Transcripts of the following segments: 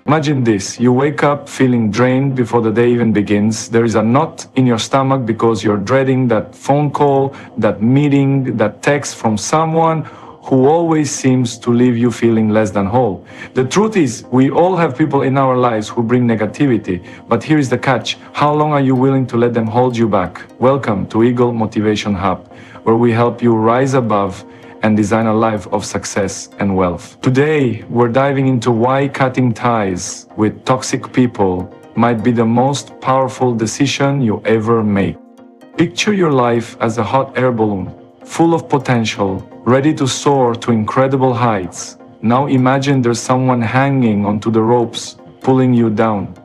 Imagine this, you wake up feeling drained before the day even begins. There is a knot in your stomach because you're dreading that phone call, that meeting, that text from someone who always seems to leave you feeling less than whole. The truth is, we all have people in our lives who bring negativity, but here is the catch. How long are you willing to let them hold you back? Welcome to Eagle Motivation Hub, where we help you rise above and design a life of success and wealth. Today, we're diving into why cutting ties with toxic people might be the most powerful decision you ever make. Picture your life as a hot air balloon, full of potential, ready to soar to incredible heights. Now imagine there's someone hanging onto the ropes, pulling you down.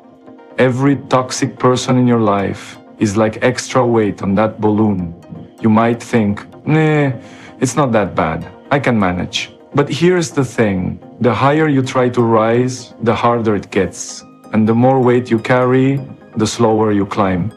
Every toxic person in your life is like extra weight on that balloon. You might think, nah, it's not that bad, I can manage. But here's the thing, the higher you try to rise, the harder it gets. And the more weight you carry, the slower you climb.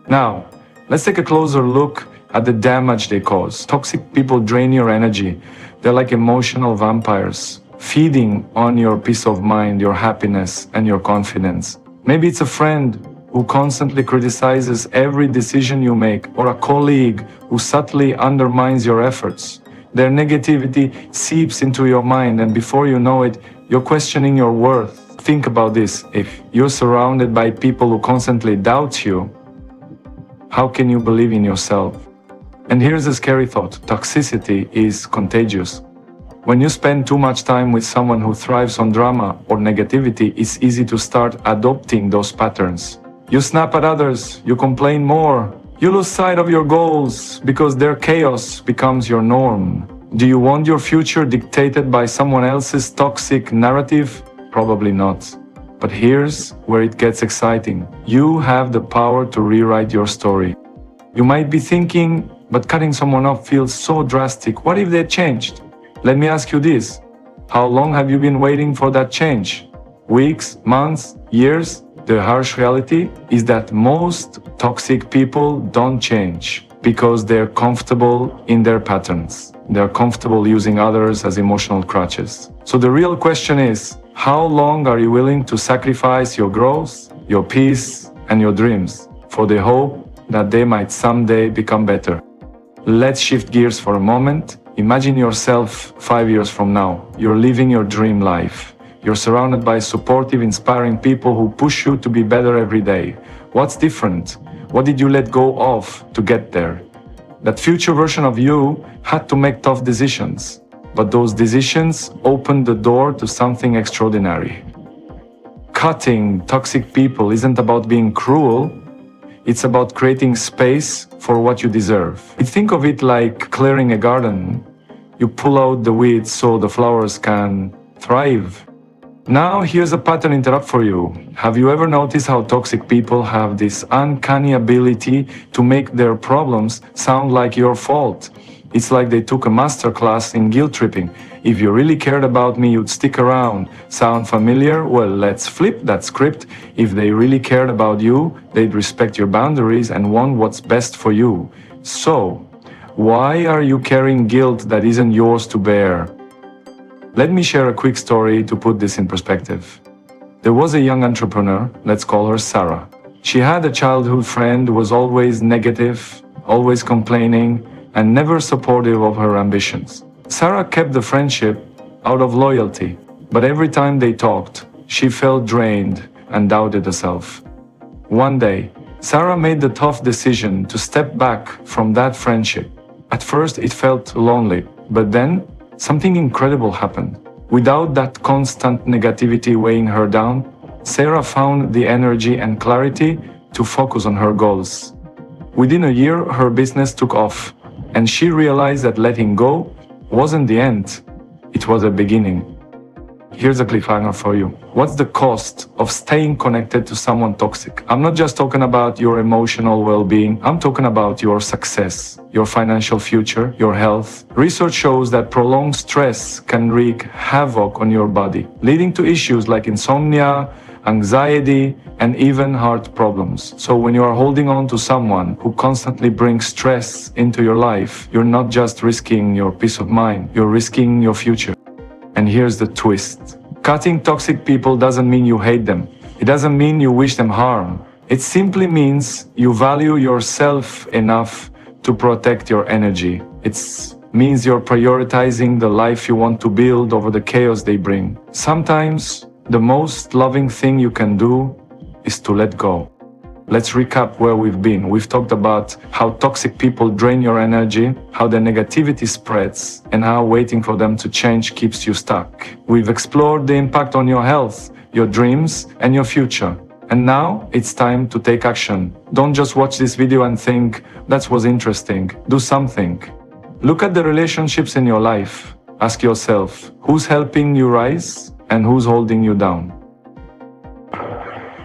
Now, let's take a closer look at the damage they cause. Toxic people drain your energy. They're like emotional vampires, feeding on your peace of mind, your happiness, and your confidence. Maybe it's a friend who constantly criticizes every decision you make, or a colleague who subtly undermines your efforts. Their negativity seeps into your mind, and before you know it, you're questioning your worth. Think about this. If you're surrounded by people who constantly doubt you, how can you believe in yourself? And here's a scary thought. Toxicity is contagious. When you spend too much time with someone who thrives on drama or negativity, it's easy to start adopting those patterns. You snap at others, you complain more, you lose sight of your goals because their chaos becomes your norm. Do you want your future dictated by someone else's toxic narrative? Probably not. But here's where it gets exciting. You have the power to rewrite your story. You might be thinking, but cutting someone off feels so drastic. What if they changed? Let me ask you this. How long have you been waiting for that change? Weeks, months, years? The harsh reality is that most toxic people don't change because they're comfortable in their patterns. They're comfortable using others as emotional crutches. So the real question is, how long are you willing to sacrifice your growth, your peace, and your dreams for the hope that they might someday become better? Let's shift gears for a moment. Imagine yourself 5 years from now. You're living your dream life. You're surrounded by supportive, inspiring people who push you to be better every day. What's different? What did you let go of to get there? That future version of you had to make tough decisions, but those decisions opened the door to something extraordinary. Cutting toxic people isn't about being cruel, it's about creating space for what you deserve. Think of it like clearing a garden. You pull out the weeds so the flowers can thrive. Now here's a pattern interrupt for you. Have you ever noticed how toxic people have this uncanny ability to make their problems sound like your fault? It's like they took a master class in guilt tripping. If you really cared about me, you'd stick around. Sound familiar? Well, let's flip that script. If they really cared about you, they'd respect your boundaries and want what's best for you. So, why are you carrying guilt that isn't yours to bear? Let me share a quick story to put this in perspective. There was a young entrepreneur, let's call her Sarah. She had a childhood friend who was always negative, always complaining, and never supportive of her ambitions. Sarah kept the friendship out of loyalty, but every time they talked, she felt drained and doubted herself. One day, Sarah made the tough decision to step back from that friendship. At first, it felt lonely, but then something incredible happened. Without that constant negativity weighing her down, Sarah found the energy and clarity to focus on her goals. Within a year, her business took off, and she realized that letting go wasn't the end, it was a beginning. Here's a cliffhanger for you. What's the cost of staying connected to someone toxic? I'm not just talking about your emotional well-being, I'm talking about your success, your financial future, your health. Research shows that prolonged stress can wreak havoc on your body, leading to issues like insomnia, anxiety, and even heart problems. So when you are holding on to someone who constantly brings stress into your life, you're not just risking your peace of mind, you're risking your future. And here's the twist. Cutting toxic people doesn't mean you hate them. It doesn't mean you wish them harm. It simply means you value yourself enough to protect your energy. It means you're prioritizing the life you want to build over the chaos they bring. Sometimes, the most loving thing you can do is to let go. Let's recap where we've been. We've talked about how toxic people drain your energy, how the negativity spreads, and how waiting for them to change keeps you stuck. We've explored the impact on your health, your dreams, and your future. And now it's time to take action. Don't just watch this video and think, that was interesting. Do something. Look at the relationships in your life. Ask yourself, who's helping you rise and who's holding you down?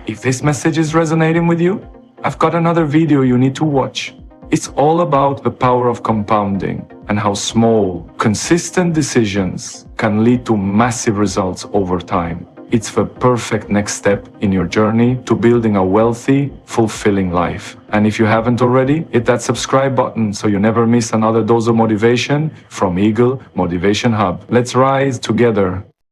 If this message is resonating with you, I've got another video you need to watch. It's all about the power of compounding and how small, consistent decisions can lead to massive results over time. It's the perfect next step in your journey to building a wealthy, fulfilling life. And if you haven't already, hit that subscribe button so you never miss another dose of motivation from Eagle Motivation Hub. Let's rise together